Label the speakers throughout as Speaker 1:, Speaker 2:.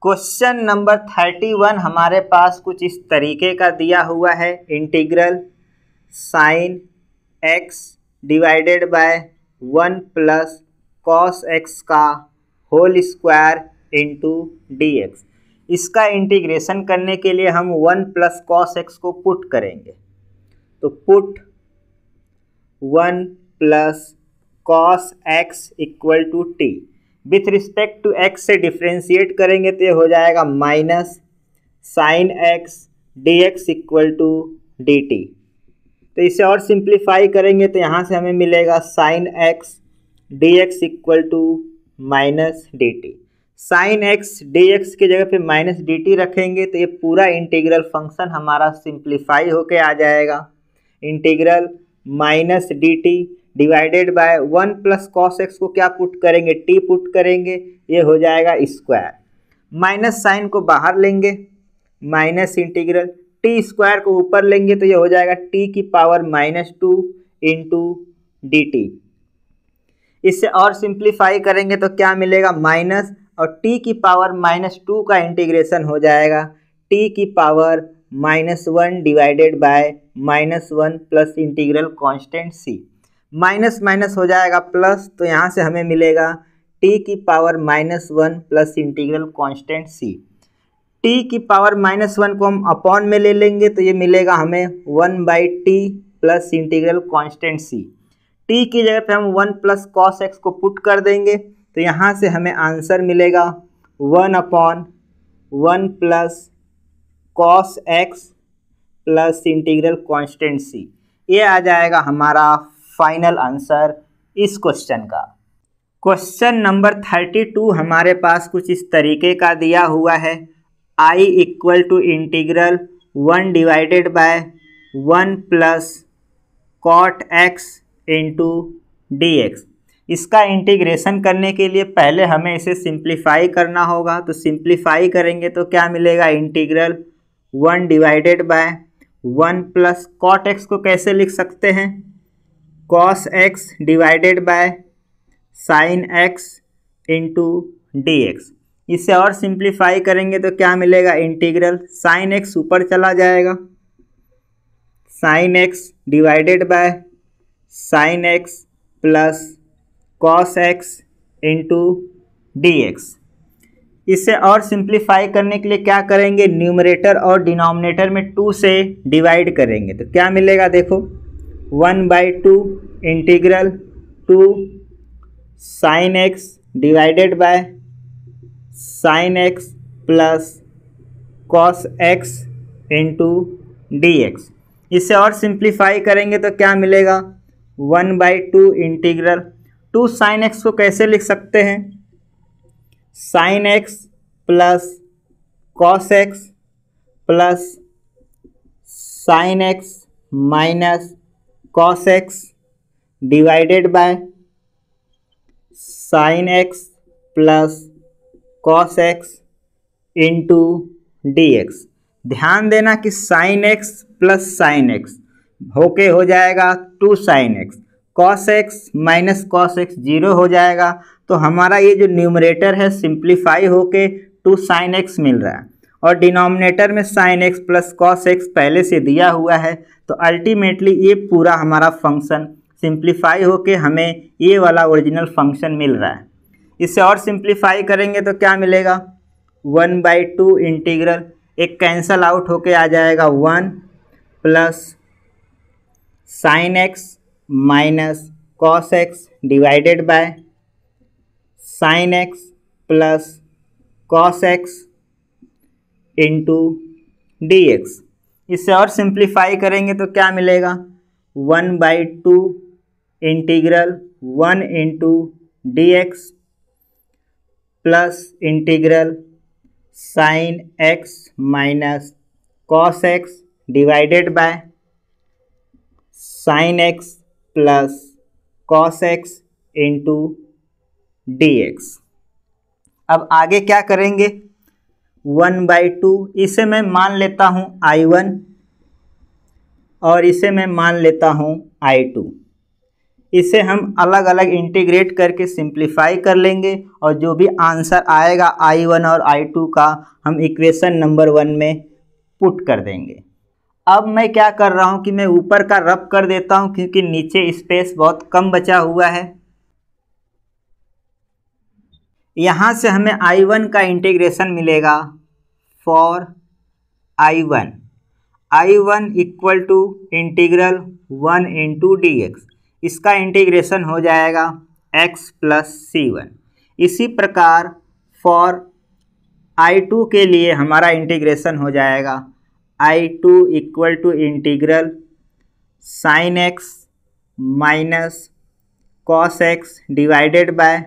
Speaker 1: Question number 31 हमारे पास कुछ इस तरीके का दिया हुआ है। Integral sine x divided by 1 plus cos x का whole square into d x. इसका इंटीग्रेशन करने के लिए हम 1 प्लस कॉस एक्स को पुट करेंगे। तो put 1 plus cos x equal to t. With respect to x से डिफ्रेंशिएट करेंगे तो ये हो जाएगा minus sine x d x equal to d t. तो इसे और सिंप्लीफाई करेंगे तो यहाँ से हमें मिलेगा sine x d x equal to minus d t. Sine x d x की जगह पे माइनस डी टी रखेंगे तो ये पूरा इंटीग्रल फंक्शन हमारा सिंप्लीफाई होके आ जाएगा। Integral minus d t divided by 1 plus cos x को क्या पुट करेंगे, टी पुट करेंगे, ये हो जाएगा स्क्वायर। माइनस साइन को बाहर लेंगे, माइनस इंटीग्रल टी स्क्वायर को ऊपर लेंगे तो ये हो जाएगा टी की पावर -2 इंटू डी टी। इससे और सिंप्लीफाई करेंगे तो क्या मिलेगा, माइनस और टी की पावर -2 का इंटीग्रेशन हो जाएगा टी की power -1 divided by -1 plus integral constant c. Minus minus हो जाएगा प्लस, तो यहाँ से हमें मिलेगा टी की power -1 plus integral constant c. T की पावर -1 को हम अपॉन में ले लेंगे तो ये मिलेगा हमें 1/t plus integral constant c. T की जगह पे हम 1 प्लस कॉस एक्स को पुट कर देंगे तो यहाँ से हमें आंसर मिलेगा 1/1 plus cos x plus integral constant c. ये आ जाएगा हमारा फाइनल आंसर इस क्वेश्चन का। क्वेश्चन नंबर 32 हमारे पास कुछ इस तरीके का दिया हुआ है। I equal to integral 1 divided by 1 plus cot x into d x. इसका इंटीग्रेशन करने के लिए पहले हमें इसे सिंप्लीफाई करना होगा। तो सिंप्लीफाई करेंगे तो क्या मिलेगा, integral 1 divided by 1 plus cot x को कैसे लिख सकते हैं, cos x divided by sine x into d x. इसे और सिंप्लीफाई करेंगे तो क्या मिलेगा, इंटीग्रल साइन एक्स ऊपर चला जाएगा, sine x divided by sine x plus cos x into d x. इसे और सिंप्लीफाई करने के लिए क्या करेंगे, न्यूमरेटर और डिनोमिनेटर में 2 से डिवाइड करेंगे तो क्या मिलेगा, देखो 1/2 integral 2 sign x divided by sine x plus cos x into d x. इसे और सिंप्लीफाई करेंगे तो क्या मिलेगा, 1/2 इंटीग्रल 2 साइन एक्स को कैसे लिख सकते हैं, sign x plus cos x plus sine x minus cos x divided by sine x plus cos x into d x. ध्यान देना कि sign x plus sine x होके हो जाएगा 2 sine x, cos x minus cos x 0 हो जाएगा। तो हमारा ये जो न्यूमरेटर है सिंप्लीफाई होके 2 साइन एक्स मिल रहा है और डिनोमिनेटर में sign x plus cos x पहले से दिया हुआ है। तो अल्टीमेटली ये पूरा हमारा फंक्शन सिंप्लीफाई होके हमें ये वाला ओरिजिनल फंक्शन मिल रहा है। इसे और सिंप्लीफाई करेंगे तो क्या मिलेगा, 1/2 इंटीग्रल एक कैंसल आउट होके आ जाएगा 1 plus sine x minus cos x divided by sine x plus cos x into d x. इससे और सिंप्लीफाई करेंगे तो क्या मिलेगा, 1/2 integral 1 into d x plus integral sine x minus cos x divided by sine x plus cos x into d x. अब आगे क्या करेंगे, 1/2 इसे मैं मान लेता हूँ I1 और इसे मैं मान लेता हूँ I2। इसे हम अलग अलग इंटीग्रेट करके सिंप्लीफाई कर लेंगे और जो भी आंसर आएगा I1 और I2 का हम इक्वेशन नंबर 1 में पुट कर देंगे। अब मैं क्या कर रहा हूँ कि मैं ऊपर का रब कर देता हूँ क्योंकि नीचे स्पेस बहुत कम बचा हुआ है। यहाँ से हमें I1 का इंटीग्रेशन मिलेगा for I1 equal to integral 1 into dx, इसका इंटीग्रेशन हो जाएगा x प्लस C1। इसी प्रकार फॉर I2 के लिए हमारा इंटीग्रेशन हो जाएगा I2 equal to integral sine x minus cos x divided by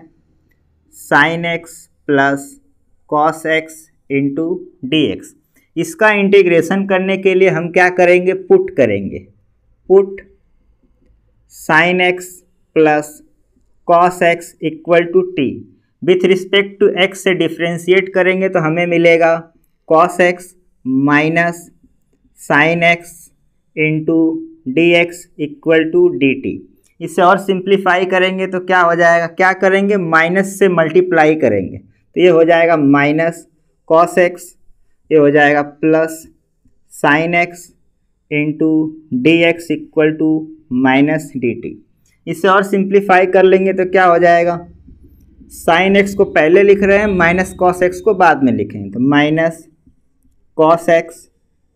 Speaker 1: sine x plus cos x into dx। इसका इंटीग्रेशन करने के लिए हम क्या करेंगे, पुट करेंगे। Put sine x plus cos x equal to t, with respect to x से differentiate करेंगे तो हमें मिलेगा cos x minus sine x into d x equal to d t. इसे और सिंप्लीफाई करेंगे तो क्या हो जाएगा, क्या करेंगे, माइनस से मल्टीप्लाई करेंगे तो ये हो जाएगा माइनस कॉस x, ये हो जाएगा plus sine x into d x equal to minus d t. इसे और सिंप्लीफाई कर लेंगे तो क्या हो जाएगा, साइन x को पहले लिख रहे हैं, माइनस कॉस x को बाद में लिखेंगे तो minus cos x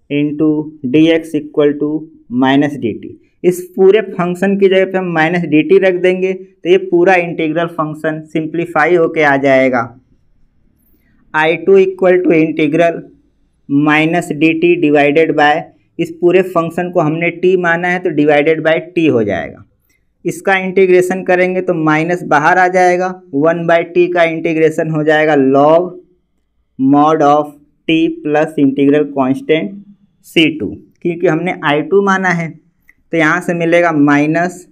Speaker 1: into d x equal to minus d t. इस पूरे फंक्शन की जगह पे हम माइनस डी टी रख देंगे तो ये पूरा इंटीग्रल फंक्शन सिंप्लीफाई होके आ जाएगा I2 equal to integral minus d t divided by, इस पूरे फंक्शन को हमने t माना है तो डिवाइडेड बाय t हो जाएगा। इसका इंटीग्रेशन करेंगे तो माइनस बाहर आ जाएगा, 1/t का इंटीग्रेशन हो जाएगा log mod of t plus integral constant C2, क्योंकि हमने I2 माना है तो यहाँ से मिलेगा माइनस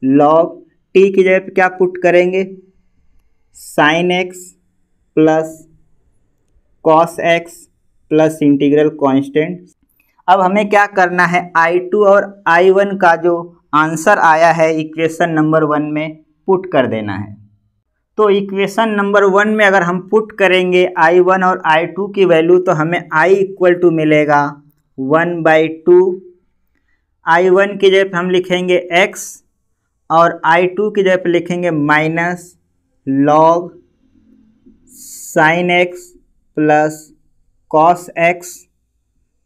Speaker 1: लॉग t की जगह पे क्या पुट करेंगे, sine x plus cos x plus integral constant. अब हमें क्या करना है, I2 और I1 का जो आंसर आया है इक्वेशन नंबर 1 में पुट कर देना है। तो इक्वेशन नंबर 1 में अगर हम पुट करेंगे I1 और I2 की वैल्यू तो हमें I इक्वल टू मिलेगा 1/2। I1 की जगह पे हम लिखेंगे x और I2 की जगह पे लिखेंगे minus log sign x plus cos x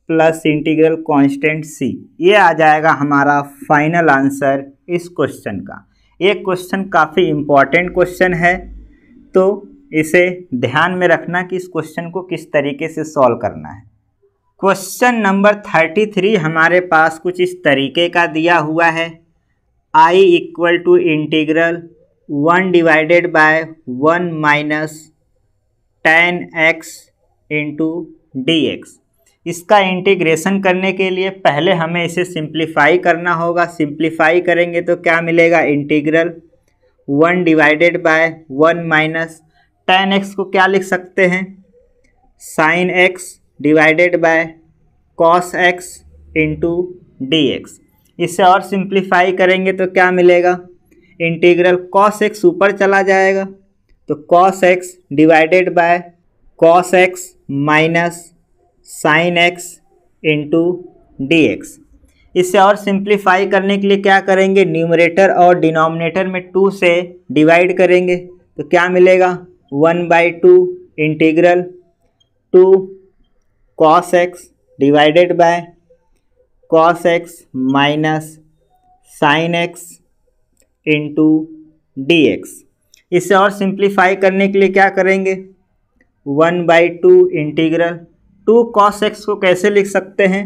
Speaker 1: plus integral constant c। ये आ जाएगा हमारा फाइनल आंसर इस क्वेश्चन का। ये क्वेश्चन काफ़ी इम्पॉर्टेंट क्वेश्चन है तो इसे ध्यान में रखना कि इस क्वेश्चन को किस तरीके से सॉल्व करना है। क्वेश्चन नंबर 33 हमारे पास कुछ इस तरीके का दिया हुआ है, I equal to integral 1 divided by 1 minus tan x into d x. इसका इंटीग्रेशन करने के लिए पहले हमें इसे सिंप्लीफाई करना होगा। सिंप्लीफाई करेंगे तो क्या मिलेगा, integral 1 divided by 1 minus tan x को क्या लिख सकते हैं, sine x divided by cos x into d x. इसे और सिंप्लीफाई करेंगे तो क्या मिलेगा, इंटीग्रल कॉस x ऊपर चला जाएगा तो cos x divided by cos x minus sine x into d x. इसे और सिंप्लीफाई करने के लिए क्या करेंगे, न्यूमरेटर और डिनोमिनेटर में 2 से डिवाइड करेंगे तो क्या मिलेगा, 1/2 integral 2 cos x divided by cos x minus sine x into d x. इसे और सिंप्लीफाई करने के लिए क्या करेंगे, 1/2 इंटीग्रल 2 कॉस x को कैसे लिख सकते हैं,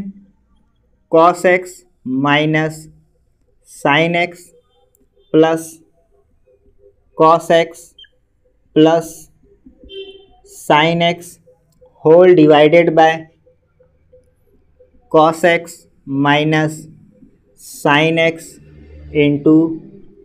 Speaker 1: cos x minus sine x plus cos x plus sine x whole divided by cos x minus sine x into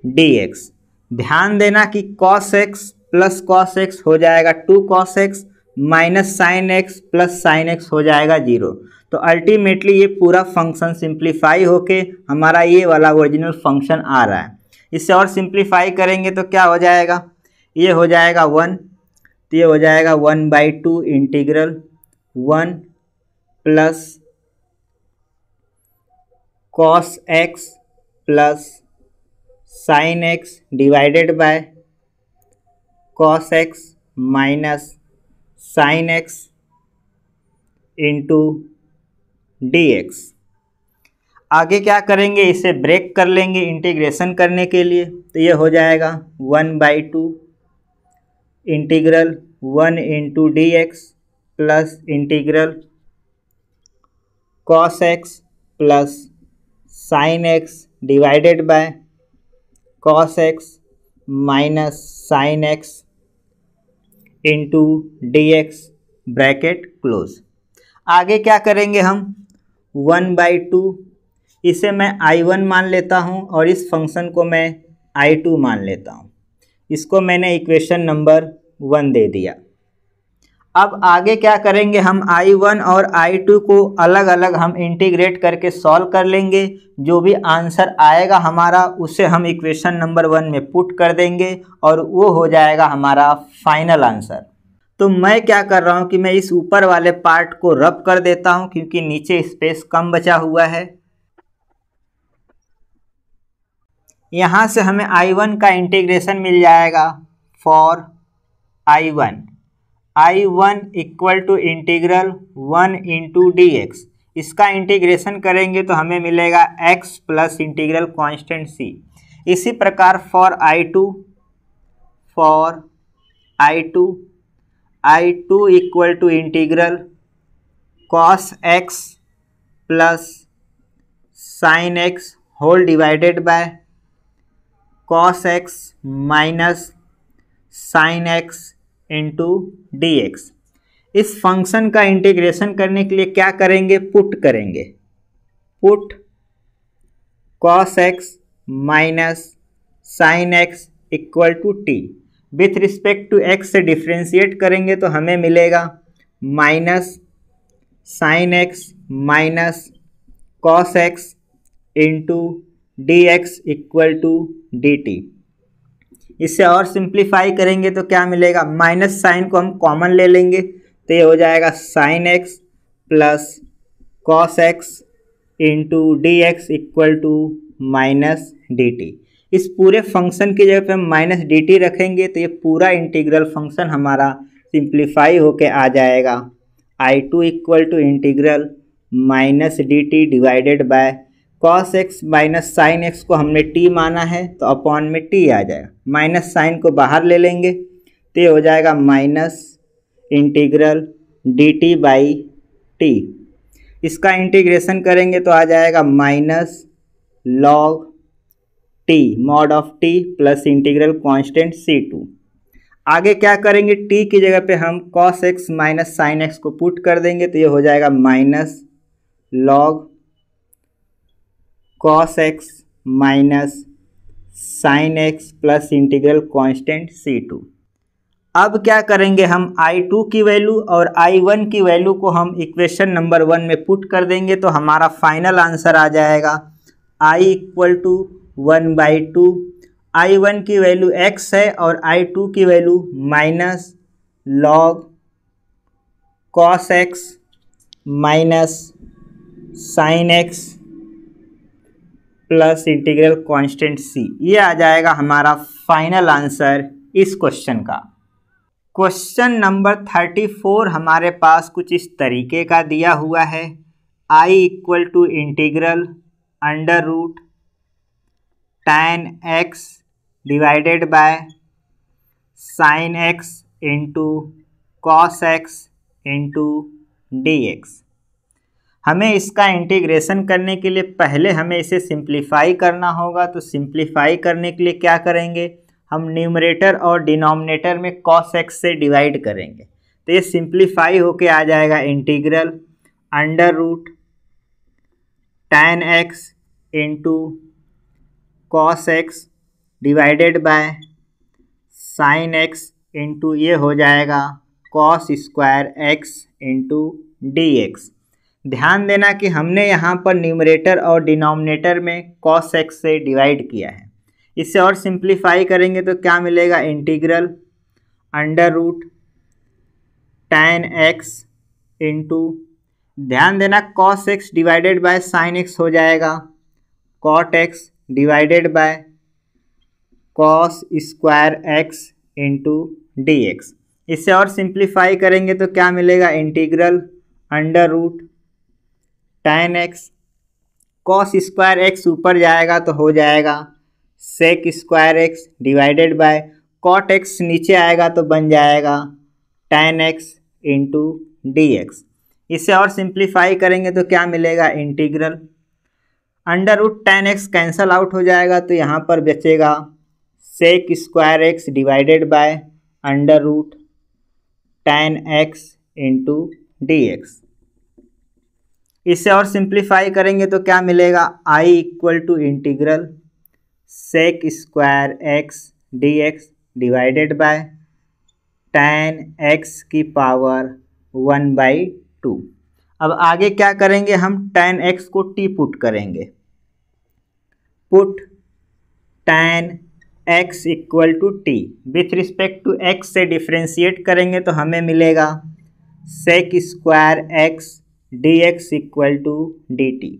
Speaker 1: d x. ध्यान देना कि cos x plus cos x हो जाएगा 2 cos x minus sine x plus sine x हो जाएगा 0। तो ultimately ये पूरा फंक्शन सिंप्लीफाई होके हमारा ये वाला ओरिजिनल फंक्शन आ रहा है। इससे और सिंप्लीफाई करेंगे तो क्या हो जाएगा, ये हो जाएगा 1, तो ये हो जाएगा 1/2 integral 1 plus cos x plus sine x divided by cos x minus sine x into d x. आगे क्या करेंगे, इसे ब्रेक कर लेंगे इंटीग्रेशन करने के लिए, तो ये हो जाएगा 1/2 integral 1 into d x plus integral cos x plus sine x divided by cos x minus sine x into d x bracket close. आगे क्या करेंगे हम, 1/2 इसे मैं I1 मान लेता हूँ और इस फंक्शन को मैं I2 मान लेता हूँ। इसको मैंने इक्वेशन नंबर 1 दे दिया। अब आगे क्या करेंगे, हम I1 और I2 को अलग अलग हम इंटीग्रेट करके सॉल्व कर लेंगे। जो भी आंसर आएगा हमारा उसे हम इक्वेशन नंबर 1 में पुट कर देंगे और वो हो जाएगा हमारा फाइनल आंसर। तो मैं क्या कर रहा हूँ कि मैं इस ऊपर वाले पार्ट को रब कर देता हूँ क्योंकि नीचे स्पेस कम बचा हुआ है। यहाँ से हमें I1 का इंटीग्रेशन मिल जाएगा for I1 equal to integral 1 into d x. इसका इंटीग्रेशन करेंगे तो हमें मिलेगा x plus integral constant c। इसी प्रकार for I2 equal to integral cos x plus sine x whole divided by cos x minus sine x into d x. इस function का integration करने के लिए क्या करेंगे, पुट करेंगे। Put cos x minus sine x equal to t. With respect to x से differentiate करेंगे तो हमें मिलेगा minus sine x minus cos x into d x equal to d t. इससे और सिंप्लीफाई करेंगे तो क्या मिलेगा, माइनस साइन को हम कॉमन ले लेंगे तो ये हो जाएगा sine x plus cos x into d x equal to minus d t. इस पूरे फंक्शन की जगह पे हम माइनस डी टी रखेंगे तो ये पूरा इंटीग्रल फंक्शन हमारा सिंप्लीफाई होके आ जाएगा I2 equal to integral minus d t divided by cos x minus sine x को हमने t माना है तो अपॉन में t आ जाएगा। माइनस साइन को बाहर ले लेंगे तो ये हो जाएगा minus integral D t by T. इसका इंटीग्रेशन करेंगे तो आ जाएगा minus log T mod of T plus integral constant C2। आगे क्या करेंगे, t की जगह पे हम cos x minus sine x को पुट कर देंगे तो ये हो जाएगा minus log cos x minus sine x plus integral constant C2। अब क्या करेंगे, हम I2 की वैल्यू और I1 की वैल्यू को हम इक्वेशन नंबर 1 में पुट कर देंगे तो हमारा फाइनल आंसर आ जाएगा I इक्वल टू 1/2। I1 की वैल्यू x है और I2 की value minus log cos x minus sine x plus integral constant c। ये आ जाएगा हमारा फाइनल आंसर इस क्वेश्चन का। क्वेश्चन नंबर 34 हमारे पास कुछ इस तरीके का दिया हुआ है। I equal to integral under root tan x divided by sine x into cos x into d x. हमें इसका इंटीग्रेशन करने के लिए पहले हमें इसे सिंप्लीफाई करना होगा। तो सिंप्लीफाई करने के लिए क्या करेंगे, हम न्यूमरेटर और डिनोमिनेटर में cos x से डिवाइड करेंगे तो ये सिंप्लीफाई होके आ जाएगा integral under root tan x into cos x divided by sine x into ये हो जाएगा cos square x into d x. ध्यान देना कि हमने यहाँ पर न्यूमरेटर और डिनोमिनेटर में cos x से डिवाइड किया है, इसे और सिंप्लीफाई करेंगे तो क्या मिलेगा, integral under root tan x into, ध्यान देना cos x divided by sin x हो जाएगा cot x divided by cos square x into d x. इसे और सिंप्लीफाई करेंगे तो क्या मिलेगा, integral under root tan x, cos square x ऊपर जाएगा तो हो जाएगा sec square x divided by cot x नीचे आएगा तो बन जाएगा tan x into d x. इसे और सिंप्लीफाई करेंगे तो क्या मिलेगा, integral under root tan x cancel out हो जाएगा तो यहाँ पर बचेगा sec square x divided by under root tan x into d x. इसे और सिंप्लीफाई करेंगे तो क्या मिलेगा, I equal to integral sec square x d x divided by tan x की पावर 1/2। अब आगे क्या करेंगे, हम tan x को t पुट करेंगे, put tan x equal to t, with respect to x से डिफ्रेंशिएट करेंगे तो हमें मिलेगा sec square x dx equal to d t.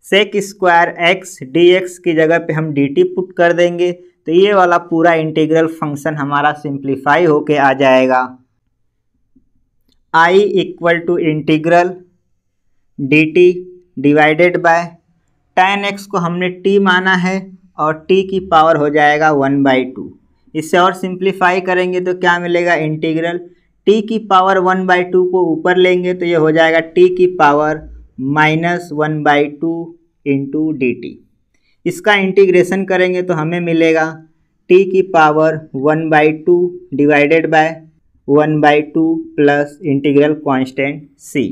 Speaker 1: Sec square x dx की जगह पे हम dt पुट कर देंगे तो ये वाला पूरा इंटीग्रल फंक्शन हमारा सिंप्लीफाई होके आ जाएगा I equal to integral dt divided by tan x को हमने t माना है और t की पावर हो जाएगा 1/2। इससे और सिंप्लीफाई करेंगे तो क्या मिलेगा, इंटीग्रल t की पावर 1/2 को ऊपर लेंगे तो ये हो जाएगा t की पावर -1/2 इंटू डी टी। इसका इंटीग्रेशन करेंगे तो हमें मिलेगा t की power 1/2 divided by 1/2 plus integral constant c।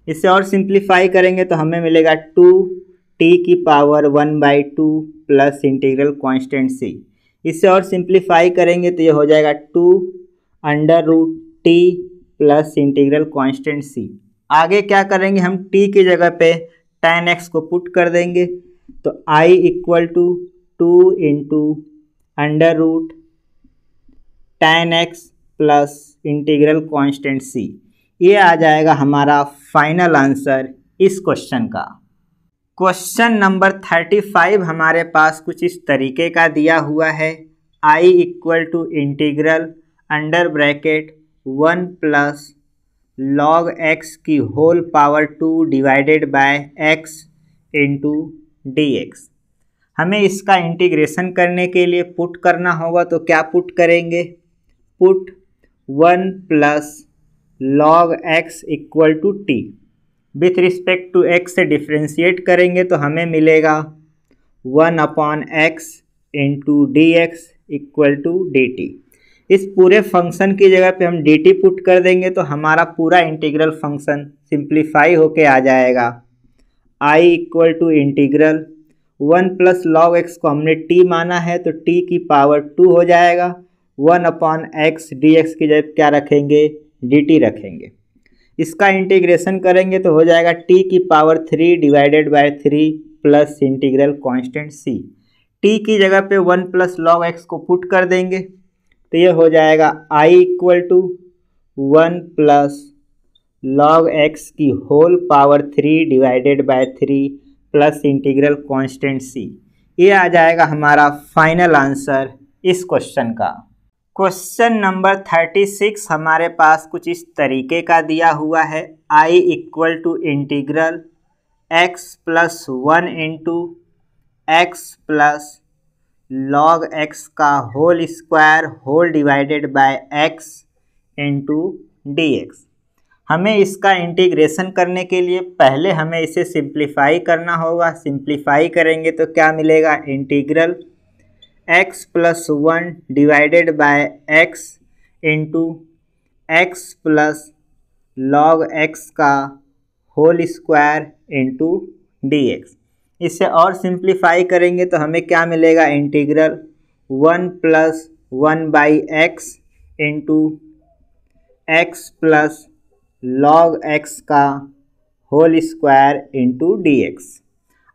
Speaker 1: इसे और सिंप्लीफाई करेंगे तो हमें मिलेगा 2t की power 1/2 plus integral constant c। इसे और सिंप्लीफाई करेंगे तो ये हो जाएगा 2 under root t plus integral constant c। आगे क्या करेंगे, हम t की जगह पे tan x को पुट कर देंगे तो I equal to 2 into under root tan x plus integral constant c। ये आ जाएगा हमारा फाइनल आंसर इस क्वेश्चन का। क्वेश्चन नंबर 35 हमारे पास कुछ इस तरीके का दिया हुआ है, I equal to integral under bracket 1 plus log x की whole power 2 divided by x into d x. हमें इसका इंटीग्रेशन करने के लिए पुट करना होगा तो क्या पुट करेंगे, put 1 plus log x equal to t, with respect to x से डिफ्रेंशिएट करेंगे तो हमें मिलेगा 1/x into d x equal to d t. इस पूरे फंक्शन की जगह पे हम dt पुट कर देंगे तो हमारा पूरा इंटीग्रल फंक्शन सिंप्लीफाई होके आ जाएगा। I equal to integral 1 plus log x को हमने t माना है तो t की पावर 2 हो जाएगा, 1/x dx की जगह क्या रखेंगे, dt रखेंगे। इसका इंटीग्रेशन करेंगे तो हो जाएगा t की power 3 divided by 3 plus integral constant c। t की जगह पे 1 प्लस लॉग एक्स को पुट कर देंगे तो ये हो जाएगा I equal to 1 plus log x की whole power 3 divided by 3 plus integral constant c। ये आ जाएगा हमारा फाइनल आंसर इस क्वेश्चन का। क्वेश्चन नंबर 36 हमारे पास कुछ इस तरीके का दिया हुआ है, I equal to integral x plus 1 into x plus log x का whole square whole divided by x into d x. हमें इसका इंटीग्रेशन करने के लिए पहले हमें इसे सिंप्लीफाई करना होगा। सिंप्लीफाई करेंगे तो क्या मिलेगा, integral x plus 1 divided by x into x plus log x का whole square into d x. इसे और सिंप्लीफाई करेंगे तो हमें क्या मिलेगा, integral 1 plus 1/x into x plus log x का whole square into d x.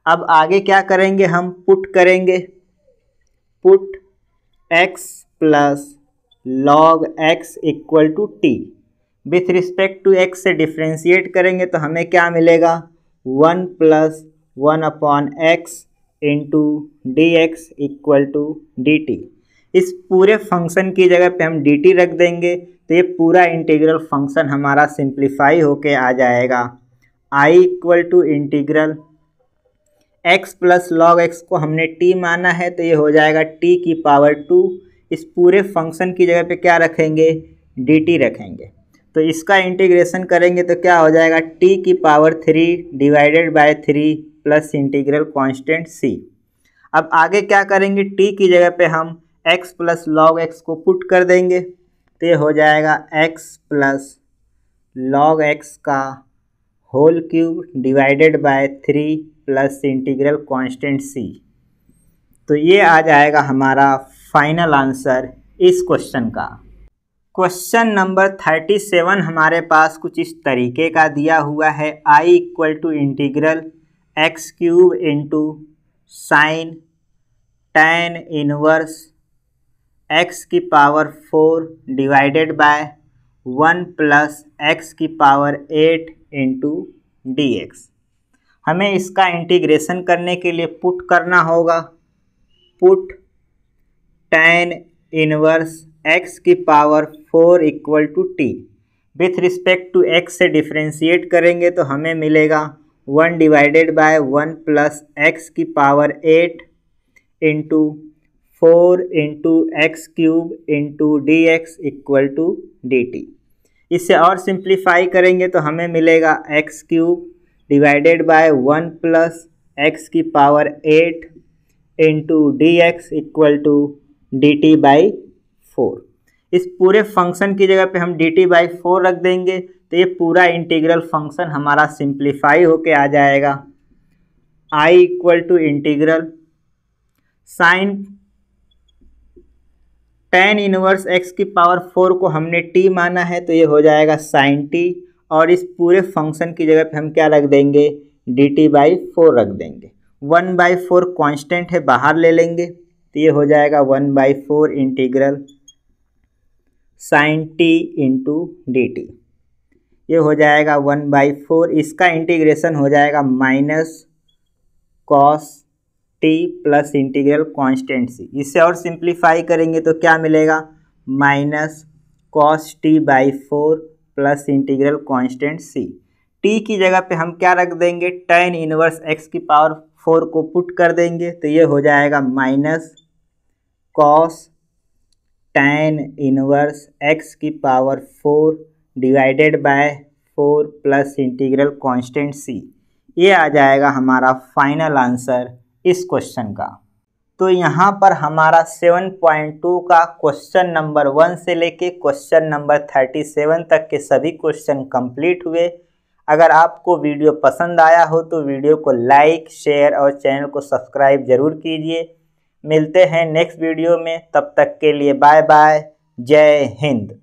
Speaker 1: अब आगे क्या करेंगे, हम पुट करेंगे put x plus log x equal to t. With respect to x से डिफ्रेंशिएट करेंगे तो हमें क्या मिलेगा, 1 plus 1/x into d x equal to d t. इस पूरे फंक्शन की जगह पे हम dt रख देंगे तो ये पूरा इंटीग्रल फंक्शन हमारा सिंप्लीफाई होके आ जाएगा। I equal to integral x plus log x को हमने t माना है तो ये हो जाएगा t की पावर 2। इस पूरे फंक्शन की जगह पे क्या रखेंगे, dt रखेंगे। तो इसका इंटीग्रेशन करेंगे तो क्या हो जाएगा, t की power 3 divided by 3 plus integral constant c। अब आगे क्या करेंगे, t की जगह पे हम x प्लस लॉग x को पुट कर देंगे तो ये हो जाएगा x प्लस लॉग x का whole cube divided by 3 plus integral constant c। तो ये आ जाएगा हमारा फाइनल आंसर इस क्वेश्चन का। क्वेश्चन नंबर 37 हमारे पास कुछ इस तरीके का दिया हुआ है। I equal to integral x cube into sine tan inverse x की power 4 divided by 1 plus x की पावर 8 इंटू डी एक्स। हमें इसका इंटीग्रेशन करने के लिए पुट करना होगा, पुट tan इनवर्स x की power 4 equal to t. With respect to x से डिफ्रेंशिएट करेंगे तो हमें मिलेगा 1 डिवाइडेड बाय 1 प्लस x की power 8 into 4 into x cube into d x equal to d t. इससे और सिंप्लीफाई करेंगे तो हमें मिलेगा x cube divided by 1 plus x की power 8 into d x equal to d t by 4। इस पूरे फंक्शन की जगह पे हम डी टी बाई 4 रख देंगे तो ये पूरा इंटीग्रल फंक्शन हमारा सिंप्लीफाई होके आ जाएगा। I equal to integral sine tan inverse x की पावर 4 को हमने t माना है तो ये हो जाएगा साइन t, और इस पूरे फंक्शन की जगह पे हम क्या रख देंगे, dt बाई 4 रख देंगे। 1/4 कांस्टेंट है, बाहर ले लेंगे तो ये हो जाएगा 1/4 integral sine t into d t. ये हो जाएगा 1/4, इसका इंटीग्रेशन हो जाएगा minus cos t plus integral constant c। इससे और सिंप्लीफाई करेंगे तो क्या मिलेगा, minus cos t by 4 plus integral constant c। t की जगह पे हम क्या रख देंगे, tan इनवर्स x की पावर 4 को पुट कर देंगे तो ये हो जाएगा minus cos tan inverse x की power 4 divided bye 4 plus integral constant c। ये आ जाएगा हमारा फाइनल आंसर इस क्वेश्चन का। तो यहाँ पर हमारा 7.2 का क्वेश्चन नंबर 1 से लेके क्वेश्चन नंबर 37 तक के सभी क्वेश्चन कंप्लीट हुए। अगर आपको वीडियो पसंद आया हो तो वीडियो को लाइक, शेयर और चैनल को सब्सक्राइब जरूर कीजिए। मिलते हैं नेक्स्ट वीडियो में, तब तक के लिए बाय बाय, जय हिंद।